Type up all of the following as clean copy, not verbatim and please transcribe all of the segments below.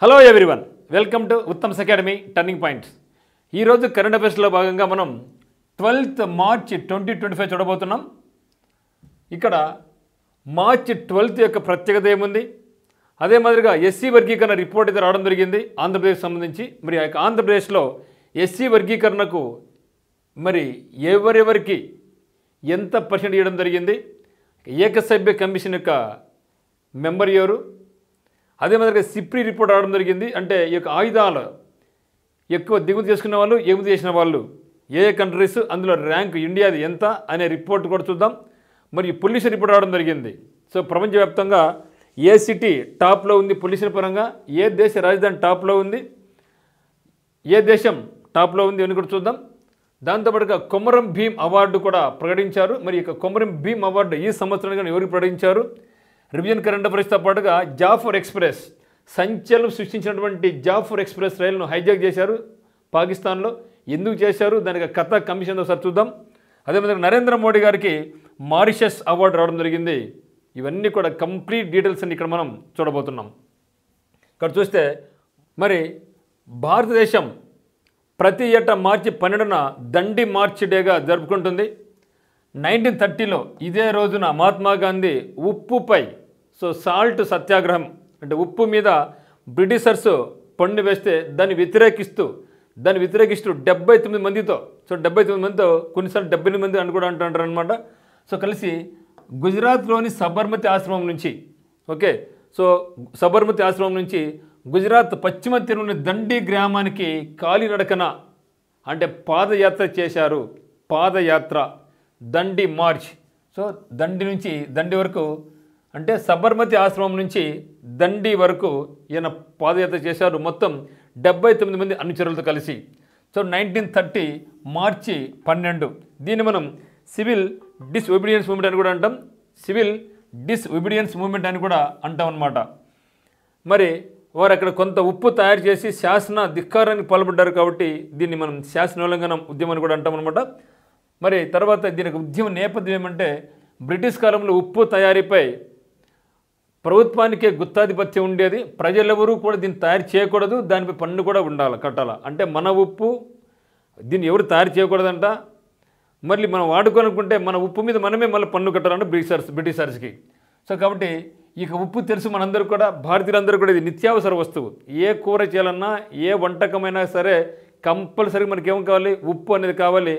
Hello everyone, welcome to Uttam's academy turning points. ఈరోజు current అఫైర్స్లో భాగంగా మనం 12th మార్చ్ 2025 చూడబోతున్నాం. ఇక్కడ మార్చ్ 12th యొక్క ప్రత్యేకత ఏముంది, అదే మాదిరిగా ఎస్సీ వర్గీకరణ రిపోర్ట్ అయితే రావడం జరిగింది ఆంధ్రప్రదేశ్ సంబంధించి. మరి ఆ యొక్క ఆంధ్రప్రదేశ్లో ఎస్సీ వర్గీకరణకు మరి ఎవరెవరికి ఎంత పర్సెంట్ ఇవ్వడం జరిగింది, ఏకసభ్య కమిషన్ యొక్క మెంబర్ ఎవరు, అదే మాదిరిగా సిప్రీ రిపోర్ట్ రావడం జరిగింది. అంటే ఈ యొక్క ఆయుధాలు ఎక్కువ దిగుమతి చేసుకున్న వాళ్ళు, ఎగుమతి చేసిన వాళ్ళు ఏ కంట్రీస్, అందులో ర్యాంక్ ఇండియాది ఎంత అనే రిపోర్ట్ కూడా చూద్దాం. మరి పొల్యూషన్ రిపోర్ట్ రావడం జరిగింది. సో ప్రపంచవ్యాప్తంగా ఏ సిటీ టాప్లో ఉంది పొల్యూషన్ పరంగా, ఏ దేశ రాజధాని టాప్లో ఉంది, ఏ దేశం టాప్లో ఉంది అని కూడా చూద్దాం. దాంతోపాటుగా కొమరం భీం అవార్డు కూడా ప్రకటించారు. మరి ఇక కొమరం భీం అవార్డు ఈ సంవత్సరానికి ఎవరికి ప్రకటించారు, రివిజన్ కరెంట్ అఫైర్స్తో పాటుగా జాఫర్ ఎక్స్ప్రెస్ సంచలనం సృష్టించినటువంటి జాఫర్ ఎక్స్ప్రెస్ రైలును హైజాక్ చేశారు పాకిస్తాన్లో. ఎందుకు చేశారు, దానికి కథ కమిషన్ ఒకసారి చూద్దాం. అదేవిధంగా నరేంద్ర మోడీ గారికి మారిషస్ అవార్డు రావడం జరిగింది. ఇవన్నీ కూడా కంప్లీట్ డీటెయిల్స్ అన్ని ఇక్కడ మనం చూడబోతున్నాం. ఇక్కడ చూస్తే మరి భారతదేశం ప్రతి ఏటా మార్చి 12న దండి మార్చ్ డేగా జరుపుకుంటుంది. 1930లో ఇదే రోజున మహాత్మా గాంధీ ఉప్పుపై సాల్ట్ సత్యాగ్రహం, అంటే ఉప్పు మీద బ్రిటిషర్స్ పన్ను వేస్తే దాన్ని వ్యతిరేకిస్తూ 79 మందితో 79 మందితో కొన్నిసార్లు 78 మంది అని కూడా అంటారు అనమాట. కలిసి గుజరాత్లోని సబర్మతి ఆశ్రమం నుంచి సబర్మతి ఆశ్రమం నుంచి గుజరాత్ పశ్చిమ తీరంలోని దండి గ్రామానికి కాలినడకన అంటే పాదయాత్ర చేశారు. పాదయాత్ర దండి మార్చ్. దండి నుంచి దండి వరకు, అంటే సబర్మతి ఆశ్రమం నుంచి దండి వరకు ఈయన పాదయాత్ర చేశారు. మొత్తం 79 మంది అనుచరులతో కలిసి. 1930 మార్చి 12. దీన్ని మనం సివిల్ డిస్ఒబీడియన్స్ మూవ్మెంట్ అని కూడా అంటాం. సివిల్ డిస్ఒబీడియన్స్ మూవ్మెంట్ అని కూడా అంటాం అన్నమాట. మరి వారు అక్కడ కొంత ఉప్పు తయారు చేసి శాసన ధిక్కారానికి పాల్పడ్డారు కాబట్టి దీన్ని మనం శాసనోల్లంఘన ఉద్యమం కూడా అంటాం అనమాట. మరి తర్వాత దీనికి ఉద్యమ నేపథ్యం ఏమంటే, బ్రిటిష్ కాలంలో ఉప్పు తయారీపై ప్రభుత్వానికే గుత్తాధిపత్యం ఉండేది. ప్రజలెవరూ కూడా దీన్ని తయారు చేయకూడదు, దానిపై పన్ను కూడా కట్టాల. అంటే మన ఉప్పు దీన్ని ఎవరు తయారు చేయకూడదంట. మళ్ళీ మనం వాడుకోనుకుంటే మన ఉప్పు మీద మనమే మళ్ళీ పన్ను కట్టాలంటే బ్రిటిషర్స్కి. కాబట్టి ఇక ఉప్పు తెలుసు మనందరూ కూడా, భారతీయులందరూ కూడా ఇది నిత్యావసర వస్తువు. ఏ కూర చేయాలన్నా, ఏ వంటకమైనా సరే కంపల్సరీ మనకి ఏం కావాలి, ఉప్పు అనేది కావాలి.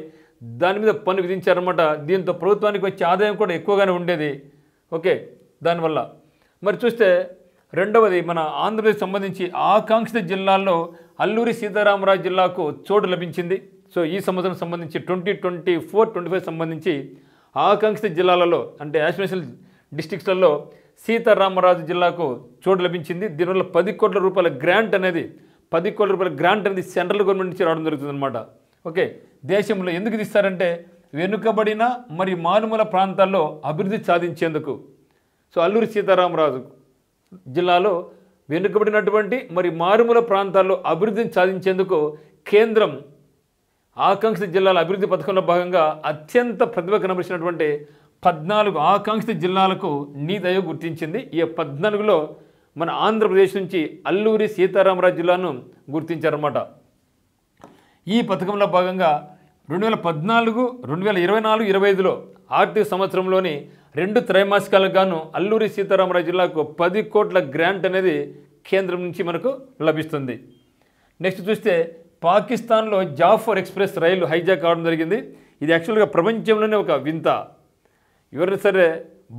దాని మీద పన్ను విధించారన్నమాట. దీంతో ప్రభుత్వానికి వచ్చే ఆదాయం కూడా ఎక్కువగానే ఉండేది. దానివల్ల మరి చూస్తే రెండవది మన ఆంధ్రప్రదేశ్ సంబంధించి ఆకాంక్షిత జిల్లాల్లో అల్లూరి సీతారామరాజు జిల్లాకు చోటు లభించింది. ఈ సంవత్సరం సంబంధించి 2024-25 సంబంధించి ఆకాంక్షిత జిల్లాలలో అంటే యాస్పిరేషనల్ డిస్ట్రిక్ట్స్లలో సీతారామరాజు జిల్లాకు చోటు లభించింది. దీనివల్ల 10 కోట్ల రూపాయల గ్రాంట్ అనేది సెంట్రల్ గవర్నమెంట్ నుంచి రావడం జరుగుతుంది అనమాట. దేశంలో ఎందుకు ఇది ఇస్తారంటే వెనుకబడిన మరి మారుమూల ప్రాంతాల్లో అభివృద్ధి సాధించేందుకు. అల్లూరి సీతారామరాజు జిల్లాలో వెనుకబడినటువంటి మరి మారుమూల ప్రాంతాల్లో అభివృద్ధిని సాధించేందుకు కేంద్రం ఆకాంక్షిత జిల్లాల అభివృద్ధి పథకంలో భాగంగా అత్యంత ప్రతిభ కనబరిచినటువంటి 14 ఆకాంక్షిత జిల్లాలకు నీతి ఆయోగ్ గుర్తించింది. ఈ 14లో మన ఆంధ్రప్రదేశ్ నుంచి అల్లూరి సీతారామరాజు జిల్లాను గుర్తించారన్నమాట. ఈ పథకంలో భాగంగా 2014, 2024, 2025లో ఆర్థిక సంవత్సరంలోని 2 త్రైమాసికాలకు గాను అల్లూరి సీతారామరాజు జిల్లాకు 10 కోట్ల గ్రాంట్ అనేది కేంద్రం నుంచి మనకు లభిస్తుంది. నెక్స్ట్ చూస్తే పాకిస్తాన్లో జాఫర్ ఎక్స్ప్రెస్ రైలు హైజాక్ కావడం జరిగింది. ఇది యాక్చువల్గా ప్రపంచంలోనే ఒక వింత. ఎవరైనా సరే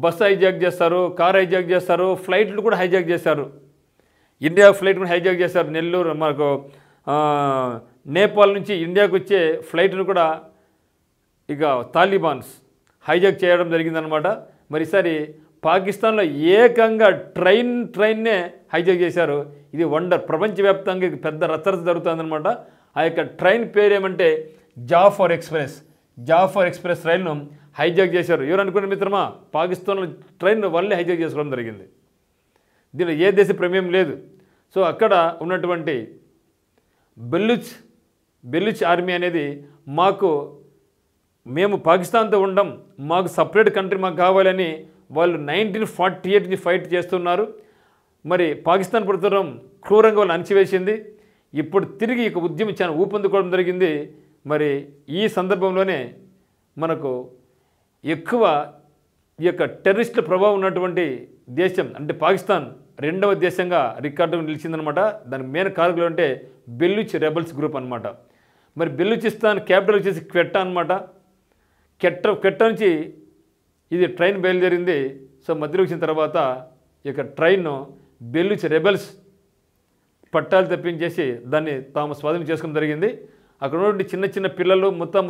బస్సు హైజాక్ చేస్తారు, కార్ హైజాక్ చేస్తారు, ఫ్లైట్లు కూడా హైజాక్ చేశారు. ఇండియా ఫ్లైట్ కూడా హైజాక్ చేశారు. నెల్లూరు మనకు నేపాల్ నుంచి ఇండియాకు వచ్చే ఫ్లైట్ను కూడా ఇక తాలిబాన్స్ హైజాక్ చేయడం జరిగిందనమాట. మరి ఈసారి పాకిస్తాన్లో ఏకంగా ట్రైన్నే హైజాక్ చేశారు. ఇది వండర్. ప్రపంచవ్యాప్తంగా పెద్ద రచ్చరచ్చ జరుగుతుందనమాట. ఆ యొక్క ట్రైన్ పేరు ఏమంటే జాఫర్ ఎక్స్ప్రెస్ రైలును హైజాక్ చేశారు. ఎవరు అనుకునే మిత్రమా, పాకిస్తాన్లో ట్రైన్ వాళ్ళే హైజాక్ చేసుకోవడం జరిగింది. దీనిలో ఏ దేశ ప్రమేయం లేదు. అక్కడ ఉన్నటువంటి బెలూచ్ ఆర్మీ అనేది మేము పాకిస్తాన్తో ఉండం, మాకు సపరేట్ కంట్రీ మాకు కావాలని వాళ్ళు 1948 నుంచి ఫైట్ చేస్తున్నారు. మరి పాకిస్తాన్ ప్రభుత్వం క్రూరంగా వాళ్ళు అణచివేసింది. ఇప్పుడు తిరిగి ఇక ఉద్యమం చాలా ఊపందుకోవడం జరిగింది. మరి ఈ సందర్భంలోనే మనకు ఎక్కువ ఈ యొక్క టెర్రరిస్టుల ప్రభావం ఉన్నటువంటి దేశం అంటే పాకిస్తాన్ రెండవ దేశంగా రికార్డు నిలిచిందనమాట. దానికి మెయిన్ కారకులు అంటే బెలూచ్ రెబల్స్ గ్రూప్ అనమాట. మరి బెలూచిస్తాన్ క్యాపిటల్ వచ్చేసి క్వెట్టా అనమాట. క్వెట్టా నుంచి ఇది ట్రైన్ బయలుదేరింది. సో మధ్యలో వచ్చిన తర్వాత ఇక ట్రైన్ బెలూచ్ రెబల్స్ పట్టాలు తెప్పించేసి దాన్ని తాము స్వాధీనం చేసుకోవడం జరిగింది. అక్కడ ఉన్నటువంటి చిన్న చిన్న పిల్లలు మొత్తం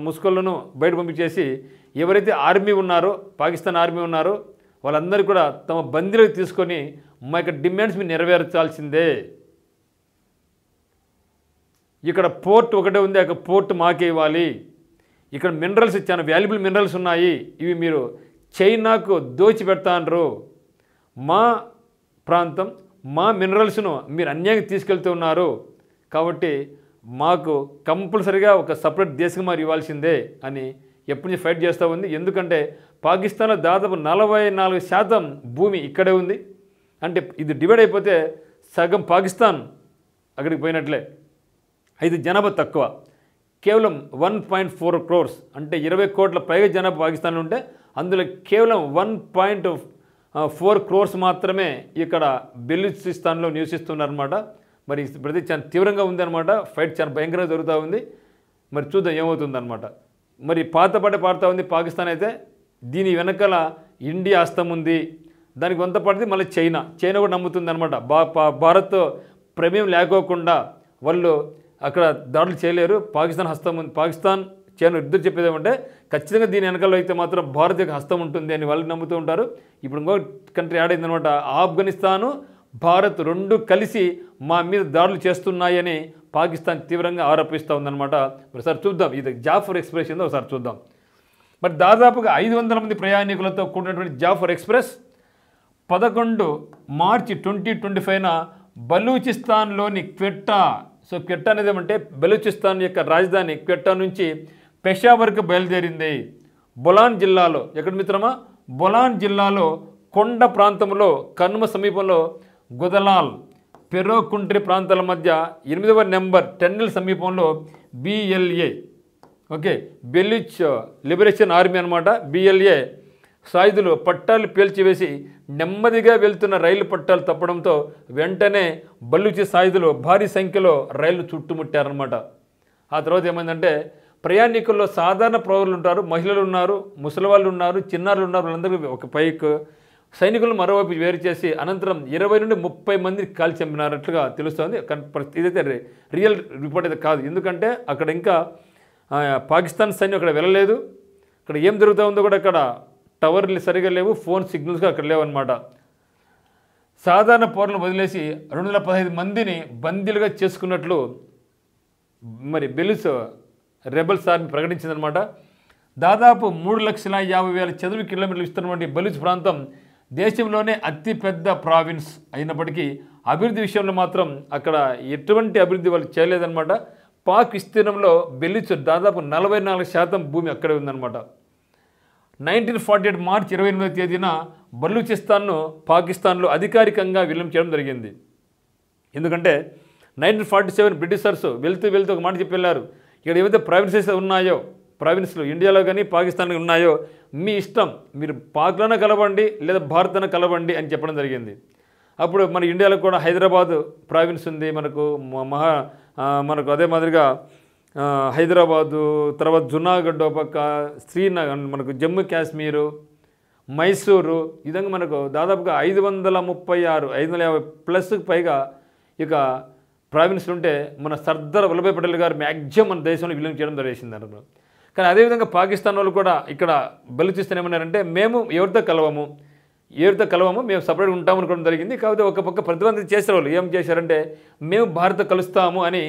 ముసుగులను బయట పంపించేసి ఎవరైతే ఆర్మీ ఉన్నారో పాకిస్తాన్ ఆర్మీ ఉన్నారో వాళ్ళందరూ కూడా తమ బందీలకు తీసుకొని మా యొక్క డిమాండ్స్ మీరు నెరవేర్చాల్సిందే. ఇక్కడ పోర్ట్ ఒకటే ఉంది, అక్కడ పోర్ట్ మాకే ఇవ్వాలి. ఇక్కడ మినరల్స్ చాలా వాల్యుబుల్ మినరల్స్ ఉన్నాయి, ఇవి మీరు చైనాకు దోచిపెడతాండ్రు. మా ప్రాంతం మా మినరల్స్ను మీరు అన్యాయంగా తీసుకెళ్తూ ఉన్నారు, కాబట్టి మాకు కంపల్సరీగా ఒక సపరేట్ దేశం మరి ఇవ్వాల్సిందే అని ఎప్పటి నుంచి ఫైట్ చేస్తూ ఉంది. ఎందుకంటే పాకిస్తాన్లో దాదాపు 44% భూమి ఇక్కడే ఉంది. అంటే ఇది డివైడ్ అయిపోతే సగం పాకిస్తాన్ అక్కడికి పోయినట్లే. అయితే జనాభా తక్కువ, కేవలం 1.4 crores అంటే 20 కోట్ల పైగా జనాభా పాకిస్తాన్లో ఉంటే అందులో కేవలం 1.4 crores మాత్రమే ఇక్కడ బెలూచిస్తాన్లో నివసిస్తున్నారన్నమాట. మరి ప్రతి చాలా తీవ్రంగా ఉందన్నమాట. ఫైట్ చాలా భయంకరంగా జరుగుతూ ఉంది. మరి చూద్దాం ఏమవుతుందన్నమాట. మరి పాత పాట పాడుతూ ఉంది పాకిస్తాన్ అయితే. దీని వెనకాల ఇండియా హస్తం ఉంది, దానికి వంత పడితే మళ్ళీ చైనా కూడా నమ్ముతుంది అనమాట. భారత్ ప్రమేయం లేకోకుండా వాళ్ళు అక్కడ దాడులు చేయలేరు, పాకిస్తాన్ హస్తం ఉంది. పాకిస్తాన్ చైనా ఇద్దరు చెప్పేది ఏమంటే ఖచ్చితంగా దీని వెనకాల అయితే మాత్రం భారత్ యొక్క హస్తం ఉంటుంది అని వాళ్ళు నమ్ముతూ ఉంటారు. ఇప్పుడు ఇంకో కంట్రీ యాడ్ అయిందనమాట. ఆఫ్ఘనిస్తాను భారత్ రెండు కలిసి మా మీద దాడులు చేస్తున్నాయని పాకిస్తాన్ తీవ్రంగా ఆరోపిస్తూ ఉందన్నమాట. ఒకసారి చూద్దాం ఇది జాఫర్ ఎక్స్ప్రెస్ ఏందో ఒకసారి చూద్దాం. మరి దాదాపుగా 500 మంది ప్రయాణికులతో కూడినటువంటి జాఫర్ ఎక్స్ప్రెస్ 11 మార్చి 2025న బలూచిస్తాన్లోని క్వెట్టా, సో క్వెట్టా అనేది ఏమంటే బలూచిస్తాన్ యొక్క రాజధాని క్వెట్టా నుంచి పెషావర్కు బయలుదేరింది. బొలాన్ జిల్లాలో, ఎక్కడ మిత్రమా, బొలాన్ జిల్లాలో కొండ ప్రాంతంలో కనుమ సమీపంలో గుదలాల్ పెరోకుంట్రి ప్రాంతాల మధ్య 8వ నెంబర్ టన్నెల్ సమీపంలో BLA, okay, Baloch liberation army అనమాట. BLA సాయుధులు పట్టాలు పేల్చివేసి నెమ్మదిగా వెళ్తున్న రైలు పట్టాలు తప్పడంతో వెంటనే బలూచి సాయుధులు భారీ సంఖ్యలో రైలు చుట్టుముట్టారనమాట. ఆ తర్వాత ఏమైందంటే ప్రయాణికుల్లో సాధారణ పౌరులు ఉంటారు, మహిళలు ఉన్నారు, ముసలివాళ్ళు ఉన్నారు, చిన్నారులు ఉన్నారు, వాళ్ళందరూ ఒక పైకి సైనికులను మరోవైపు వేరు చేసి అనంతరం 20 నుండి 30 మందిని కాల్చి చంపినారట్లుగా తెలుస్తుంది. ఇదైతే రియల్ రిపోర్ట్ అయితే కాదు, ఎందుకంటే అక్కడ ఇంకా పాకిస్తాన్ సైన్యం అక్కడ వెళ్ళలేదు. అక్కడ ఏం జరుగుతూ ఉందో కూడా అక్కడ టవర్లు సరిగా లేవు, ఫోన్ సిగ్నల్స్ అక్కడ లేవన్నమాట. సాధారణ పౌరులను వదిలేసి 215 మందిని బందీలుగా చేసుకున్నట్లు మరి బెలూచ్ రెబల్స్ ఆర్మీ ప్రకటించిందనమాట. దాదాపు 3,50,000 చదరపు కిలోమీటర్లు ఇస్తున్నటువంటి బెలూచ్ ప్రాంతం దేశంలోనే అతిపెద్ద ప్రావిన్స్ అయినప్పటికీ అభివృద్ధి విషయంలో మాత్రం అక్కడ ఎటువంటి అభివృద్ధి వాళ్ళు చేయలేదన్నమాట. పాక్ విస్తీర్ణంలో బెలూచ్ దాదాపు 44% భూమి అక్కడే ఉందన్నమాట. 1948 మార్చి 28వ తేదీన బలూచిస్తాన్ను పాకిస్తాన్లో అధికారికంగా విలీనం చేయడం జరిగింది. ఎందుకంటే 1947 బ్రిటిషర్స్ వెళ్తూ ఒక మాట చెప్పి వెళ్ళారు, ఇక్కడ ఏవైతే ప్రావిన్సెస్ ఉన్నాయో, ప్రావిన్స్లు ఇండియాలో కానీ పాకిస్తాన్లో ఉన్నాయో మీ ఇష్టం, మీరు పాక్లోనే కలవండి లేదా భారత్లోనే కలవండి అని చెప్పడం జరిగింది. అప్పుడు మన ఇండియాలో కూడా హైదరాబాద్ ప్రావిన్స్ ఉంది, మనకు అదే మాదిరిగా హైదరాబాదు, తర్వాత జునాగఢ్ పక్క, శ్రీనగర్, మనకు జమ్మూ కాశ్మీరు, మైసూరు, ఈ విధంగా మనకు దాదాపుగా 550+ పైగా ఇక ప్రావిన్స్లు ఉంటే మన సర్దార్ వల్లభాయ్ పటేల్ గారు మ్యాక్సిమం మన దేశంలో విలీనం చేయడం జరిగింది. కానీ అదేవిధంగా పాకిస్తాన్ వాళ్ళు కూడా ఇక్కడ బలూచిస్తాన్ ఏమన్నారంటే మేము ఎవరితో కలవము, మేము సపరేట్గా ఉంటామనుకోవడం జరిగింది. కాకపోతే ఒక పక్క ప్రతిపాదన చేసే వాళ్ళు ఏం చేశారంటే మేము భారత్ కలుస్తాము అని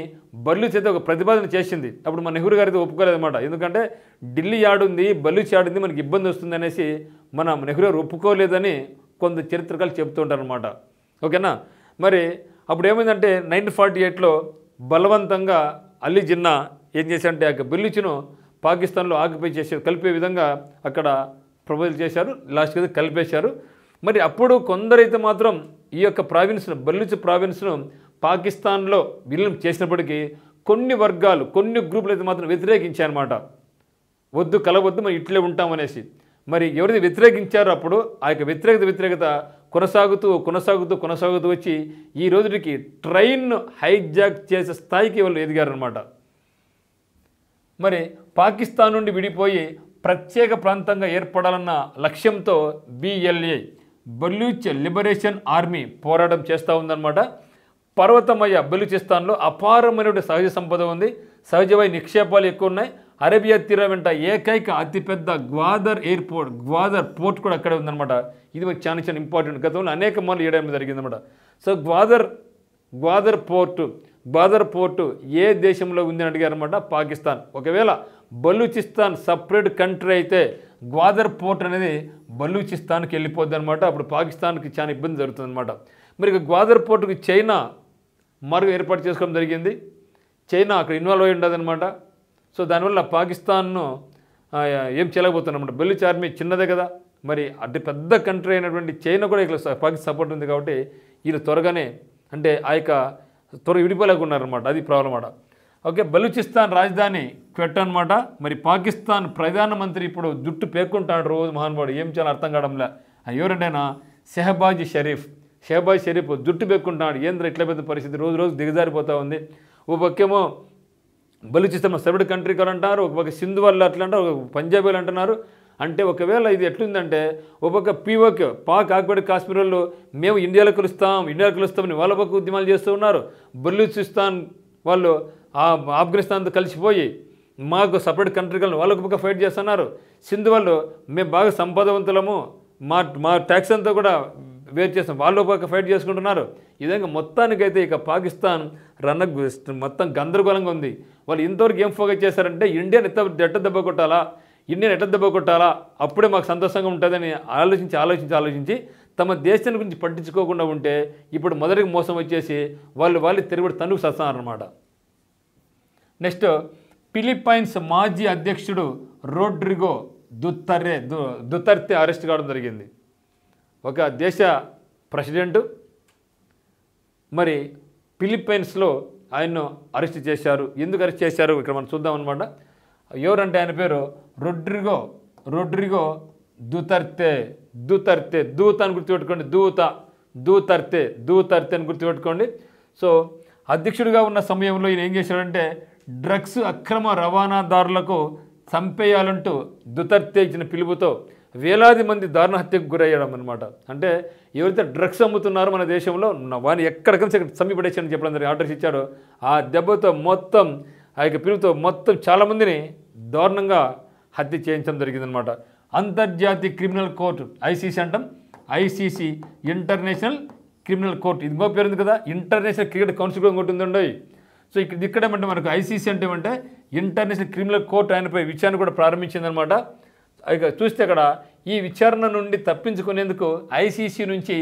బలూచ్ అయితే ఒక ప్రతిపాదన చేసింది. అప్పుడు మన నెహ్రూ గారితో ఒప్పుకోలేదన్నమాట. ఎందుకంటే ఢిల్లీ ఆడుంది, బలూచ్ ఆడుంది, మనకి ఇబ్బంది వస్తుంది అనేసి మన నెహ్రూ గారు ఒప్పుకోలేదని కొంత చరిత్రకారులు చెబుతూ ఉంటారనమాట. ఓకేనా. మరి అప్పుడు ఏమైందంటే 1948లో బలవంతంగా అలీ జిన్నా ఏం చేశారంటే ఆ బెలూచ్ను పాకిస్తాన్లో ఆక్యుపై చేశారు, కలిపే విధంగా అక్కడ ప్రపోజల్ చేశారు, లాస్ట్కి కలిపేశారు. మరి అప్పుడు కొందరైతే మాత్రం ఈ యొక్క ప్రావిన్స్ను బలూచ్ ప్రావిన్స్ను పాకిస్తాన్లో విలీనం చేసినప్పటికీ కొన్ని వర్గాలు కొన్ని గ్రూపులు అయితే మాత్రం వ్యతిరేకించాయన్నమాట. వద్దు కలవద్దు మనం ఇట్లే ఉంటామనేసి. మరి ఎవరైతే వ్యతిరేకించారో అప్పుడు ఆ యొక్క వ్యతిరేకత కొనసాగుతూ వచ్చి ఈ రోజుకి ట్రైన్ హైజాక్ చేసే స్థాయికి వాళ్ళు ఎదిగారనమాట. మరి పాకిస్తాన్ నుండి విడిపోయి ప్రత్యేక ప్రాంతంగా ఏర్పడాలన్న లక్ష్యంతో BLA బలూచ్ లిబరేషన్ ఆర్మీ పోరాటం చేస్తూ ఉందన్నమాట. పర్వతమయ బలూచిస్తాన్లో అపారమైనటువంటి సహజ సంపద ఉంది. సహజమైన నిక్షేపాలు ఎక్కువ ఉన్నాయి. అరేబియా తీరం వెంట ఏకైక అతిపెద్ద గ్వాదర్ పోర్ట్ కూడా అక్కడే ఉందన్నమాట. ఇది మనకి చాలా ఇంపార్టెంట్. గతంలో అనేక మార్లు చేయడం జరిగిందన్నమాట. సో గ్వాదర్ పోర్టు ఏ దేశంలో ఉంది అని అడిగారన్నమాట. పాకిస్తాన్. ఒకవేళ బలూచిస్తాన్ సపరేట్ కంట్రీ అయితే గ్వాదర్ పోర్ట్ అనేది బలూచిస్తాన్కి వెళ్ళిపోద్ది అనమాట. అప్పుడు పాకిస్తాన్కి చాలా ఇబ్బంది జరుగుతుంది అనమాట. మరి గ్వాదర్ పోర్టుకి చైనా మార్గం ఏర్పాటు చేసుకోవడం జరిగింది. చైనా అక్కడ ఇన్వాల్వ్ అయి ఉండదన్నమాట. సో దానివల్ల పాకిస్తాన్ను ఏం చేయలేకపోతున్నమాట. బలూచ్ ఆర్మీ చిన్నదే కదా, మరి అతి పెద్ద కంట్రీ అయినటువంటి చైనా కూడా ఇక్కడ పాకిస్తాన్ సపోర్ట్ ఉంది కాబట్టి వీళ్ళు త్వరగానే అంటే ఆ యొక్క త్వరగా విడిపోలేకున్నారనమాట. అది ప్రాబ్లం అన్నమాట. ఓకే, బలూచిస్తాన్ రాజధాని క్వెట్ అనమాట. మరి పాకిస్తాన్ ప్రధానమంత్రి ఇప్పుడు జుట్టు పేక్కుంటాడు రోజు మహానుభావుడు. ఏం చాలా అర్థం కావడంలే. ఎవరంటేనా షెహబాజ్ షరీఫ్ జుట్టు పెక్కుంటున్నాడు. ఏంద్ర ఇట్లా పెద్ద పరిస్థితి రోజు దిగజారిపోతూ ఉంది. ఓ పక్కేమో బలూచిస్తాన్ సపరేట్ కంట్రీ కాదు అంటారు, ఒక పక్క సింధు వాళ్ళు అట్లా అంటారు, ఒక పంజాబీలు అంటున్నారు. అంటే ఒకవేళ ఇది ఎట్లుందంటే ఒక పక్క POK పాక్ ఆక్యుపైడ్ కాశ్మీర్ వాళ్ళు మేము ఇండియాలో కలుస్తామని వాళ్ళ పక్క ఉద్యమాలు చేస్తూ ఉన్నారు. బలూచిస్తాన్ వాళ్ళు ఆఫ్ఘనిస్తాన్తో కలిసిపోయి మాకు సపరేట్ కంట్రీ కలిసి వాళ్ళొక పక్క ఫైట్ చేస్తున్నారు. సింధు వాళ్ళు మేము బాగా సంపదవంతులము, మా ట్యాక్స్ అంతా కూడా వేరు చేస్తాం, వాళ్ళు పక్క ఫైట్ చేసుకుంటున్నారు. ఈ విధంగా మొత్తానికైతే ఇక పాకిస్తాన్ మొత్తం గందరగోళంగా ఉంది. వాళ్ళు ఇంతవరకు ఏం ఫోకస్ చేశారంటే ఇండియాని ఎట్ట దెబ్బ కొట్టాలా అప్పుడే మాకు సంతోషంగా ఉంటుందని ఆలోచించి తమ దేశాన్ని గురించి పట్టించుకోకుండా ఉంటే ఇప్పుడు మొదటికి మోసం వచ్చేసి వాళ్ళు తిరుగుడు తనుకు సస్తారన్నమాట. నెక్స్ట్, ఫిలిప్పైన్స్ మాజీ అధ్యక్షుడు రోడ్రిగో దుతర్తే అరెస్ట్ కావడం జరిగింది. ఒక దేశ ప్రెసిడెంటు మరి ఫిలిప్పైన్స్లో ఆయన్ను అరెస్ట్ చేశారు. ఎందుకు అరెస్ట్ చేశారు ఇక్కడ మనం చూద్దాం అనమాట. ఎవరంటే ఆయన పేరు రోడ్రిగో దుతర్తే దూత అని గుర్తుపెట్టుకోండి. దూతర్తే అని గుర్తుపెట్టుకోండి. సో అధ్యక్షుడిగా ఉన్న సమయంలో ఈయన ఏం చేశాడంటే డ్రగ్స్ అక్రమ రవాణాదారులకు చంపేయాలంటూ దుతర్తే ఇచ్చిన పిలుపుతో వేలాది మంది దారుణ హత్యకు గురయ్యడం అనమాట. అంటే ఎవరైతే డ్రగ్స్ అమ్ముతున్నారో మన దేశంలో వాడిని ఎక్కడికైనా సమీపడేసాడని చెప్పడం జరిగింది. ఆర్డర్స్ ఇచ్చాడు. ఆ దెబ్బతో మొత్తం ఆ యొక్క పిలుపుతో మొత్తం చాలామందిని దారుణంగా హత్య చేయించడం జరిగిందనమాట. అంతర్జాతీయ క్రిమినల్ కోర్టు ICC అంటాం. ICC international criminal court. ఇది ఇంకో పేరు ఉంది కదా, ఇంటర్నేషనల్ క్రికెట్ కౌన్సిల్ కూడా ఇంకోటి ఉందండి. సో ఇక్కడేమంటే మనకు ICC అంటే ఏమంటే ఇంటర్నేషనల్ క్రిమినల్ కోర్టు ఆయనపై విచారణ కూడా ప్రారంభించిందనమాట. ఇక చూస్తే అక్కడ ఈ విచారణ నుండి తప్పించుకునేందుకు ICC నుంచి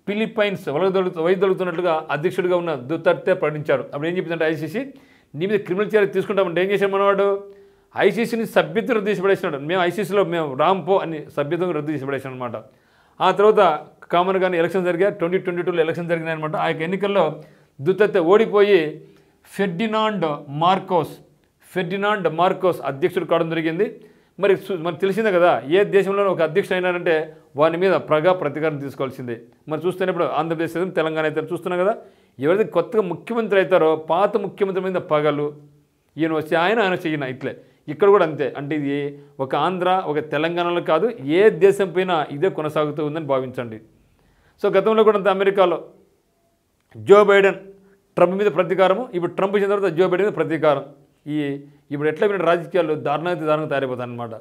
ఫిలిప్పైన్స్ వైదొలుగుతున్నట్లుగా అధ్యక్షుడిగా ఉన్న దుతర్తే ప్రకటించారు. అప్పుడు ఏం చెప్పిందంటే ICC నీ మీద క్రిమినల్ చర్య తీసుకుంటామంటే ఏం చేశాం మనవాడు ICCని సభ్యత్వం రద్దు చేసి పడేసినాడు. మేము ICCలో రాంపో అని సభ్యత్వం రద్దు చేసి పడేసాం అనమాట. ఆ తర్వాత కామన్గానే ఎలక్షన్ జరిగాయి. 2022లో ఎలక్షన్ జరిగినాయి అనమాట. ఆ యొక్క ఎన్నికల్లో దుతర్తే ఓడిపోయి ఫెర్డినాండ్ మార్కోస్ అధ్యక్షుడు కావడం జరిగింది. మనకు తెలిసిందే కదా, ఏ దేశంలో ఒక అధ్యక్షుడు అయినారంటే వాని మీద ప్రతీకారం తీసుకోవాల్సిందే. మరి చూస్తేనే ఇప్పుడు ఆంధ్రప్రదేశ్ తెలంగాణ అయితే చూస్తున్నాం కదా, ఎవరైతే కొత్తగా ముఖ్యమంత్రి అవుతారో పాత ముఖ్యమంత్రి మీద పగలు ఈయన వచ్చి ఆయన ఈయన ఇట్లే ఇక్కడ కూడా అంతే. అంటే ఇది ఒక ఆంధ్ర ఒక తెలంగాణలో కాదు, ఏ దేశం పైన ఇదే కొనసాగుతూ ఉందని భావించండి. సో గతంలో కూడా అంత అమెరికాలో జో బైడెన్ ట్రంప్ మీద ప్రతీకారము, ఇప్పుడు ట్రంప్ వచ్చిన తర్వాత జో బైడెన్ మీద ప్రతీకారం. ఇప్పుడు ఎట్లా విన్న రాజకీయాలు దారుణంగా తయారైపోతాయి అనమాట.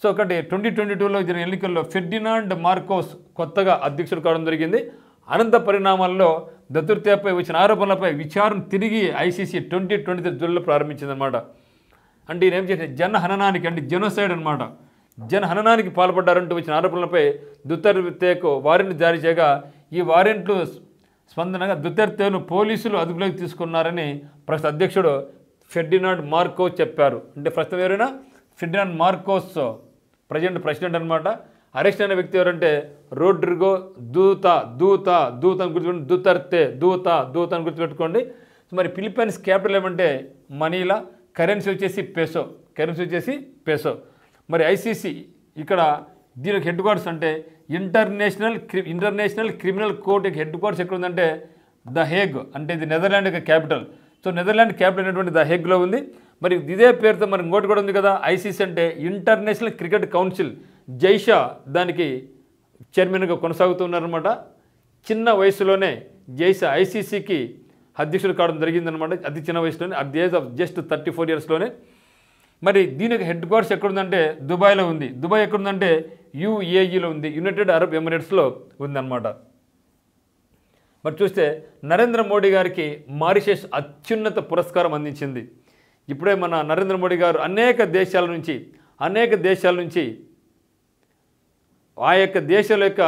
సో ఒకటి 2022లో జరిగిన ఎన్నికల్లో ఫెర్డినాండ్ మార్కోస్ కొత్తగా అధ్యక్షుడు కావడం జరిగింది. అనంత పరిణామాల్లో దుతర్తేపై వచ్చిన ఆరోపణలపై విచారణ తిరిగి ICC 2023 జూలైలో ప్రారంభించిందనమాట. అంటే ఈయన ఏం చేసిన జనహననానికి అంటే జెనోసైడ్ అనమాట, జనహననానికి పాల్పడ్డారంటూ వచ్చిన ఆరోపణలపై దుతర్తేకు వారెంట్ జారీ చేయగా ఈ వారెంట్లు స్పందనగా దుతర్తేను పోలీసులు అదుపులోకి తీసుకున్నారని ప్రస్తుత అధ్యక్షుడు ఫెర్డినాండ్ మార్కోస్ చెప్పారు. అంటే ప్రస్తుతం ఎవరైనా ఫెర్డినాండ్ మార్కోస్ ప్రెసిడెంట్ అనమాట. అరెస్ట్ అయిన వ్యక్తి ఎవరంటే రోడ్రిగో దూత దూత దూత అని గుర్తుపెట్టుకోండి, దుతర్తే దూత దూత అని గుర్తుపెట్టుకోండి. మరి ఫిలిప్పైన్స్ క్యాపిటల్ ఏమంటే మనీలా, కరెన్సీ వచ్చేసి పెసో. మరి ఐసీసీ ఇక్కడ దీనికి హెడ్ క్వార్టర్స్ అంటే international criminal court head quarters ఎక్కడ ఉందంటే ద హేగ్, అంటే ఇది నెదర్లాండ్ యొక్క క్యాపిటల్. సో నెదర్లాండ్ క్యాపిటల్ అయినటువంటి ద హేగ్లో ఉంది. మరి ఇదే పేరుతో మరి ఇంకోటి కూడా ఉంది కదా, ఐసీసీ అంటే ఇంటర్నేషనల్ క్రికెట్ కౌన్సిల్, జైషా దానికి చైర్మన్గా కొనసాగుతున్నారనమాట. చిన్న వయసులోనే జైషా ఐసీసీకి అధ్యక్షుడు కావడం జరిగిందనమాట. అతి చిన్న వయసులోనే, at the age of just 34 ఇయర్స్లోనే. మరి దీనికి హెడ్ క్వార్టర్స్ ఎక్కడుందంటే దుబాయ్లో ఉంది. దుబాయ్ ఎక్కడుందంటే యూఏఈలో ఉంది, యునైటెడ్ అరబ్ ఎమిరేట్స్లో ఉందన్నమాట. మరి చూస్తే నరేంద్ర మోడీ గారికి మారిషస్ అత్యున్నత పురస్కారం అందించింది. ఇప్పుడే మన నరేంద్ర మోడీ గారు అనేక దేశాల నుంచి ఆ యొక్క దేశాల యొక్క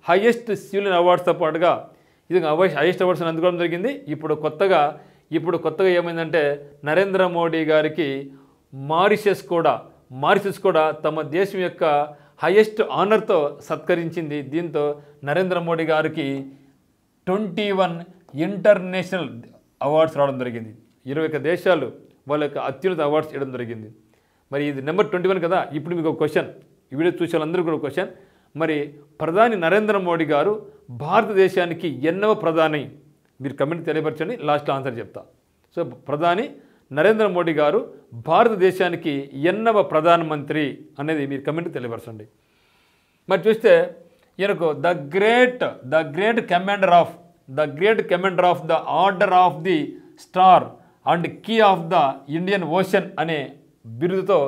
హైయెస్ట్ సివిలియన్ అవార్డ్స్తో పాటుగా ఇది హైయెస్ట్ అవార్డ్స్ని అందుకోవడం జరిగింది. ఇప్పుడు కొత్తగా ఏమైందంటే నరేంద్ర మోడీ గారికి మారిషస్ కూడా తమ దేశం యొక్క హైయెస్ట్ ఆనర్తో సత్కరించింది. దీంతో నరేంద్ర మోడీ గారికి 21 ఇంటర్నేషనల్ అవార్డ్స్ రావడం జరిగింది. 21 దేశాలు వాళ్ళ యొక్క అత్యున్నత అవార్డ్స్ ఇవ్వడం జరిగింది. మరి ఇది నెంబర్ 21 కదా. ఇప్పుడు మీకు ఒక క్వశ్చన్, ఈ వీడియో చూసే వాళ్ళందరూ కూడా క్వశ్చన్, మరి ప్రధాని నరేంద్ర మోడీ గారు భారతదేశానికి ఎన్నవ ప్రధాని? మీరు కమెంట్ తెలియపరచండి, లాస్ట్లో ఆన్సర్ చెప్తా. సో ప్రధాని నరేంద్ర మోడీ గారు భారతదేశానికి ఎన్నవ ప్రధానమంత్రి అనేది మీరు కమెంట్ తెలియపరచండి. మరి చూస్తే ఈయనకు the great commander of the order of the star and key of the Indian Ocean అనే బిరుదుతో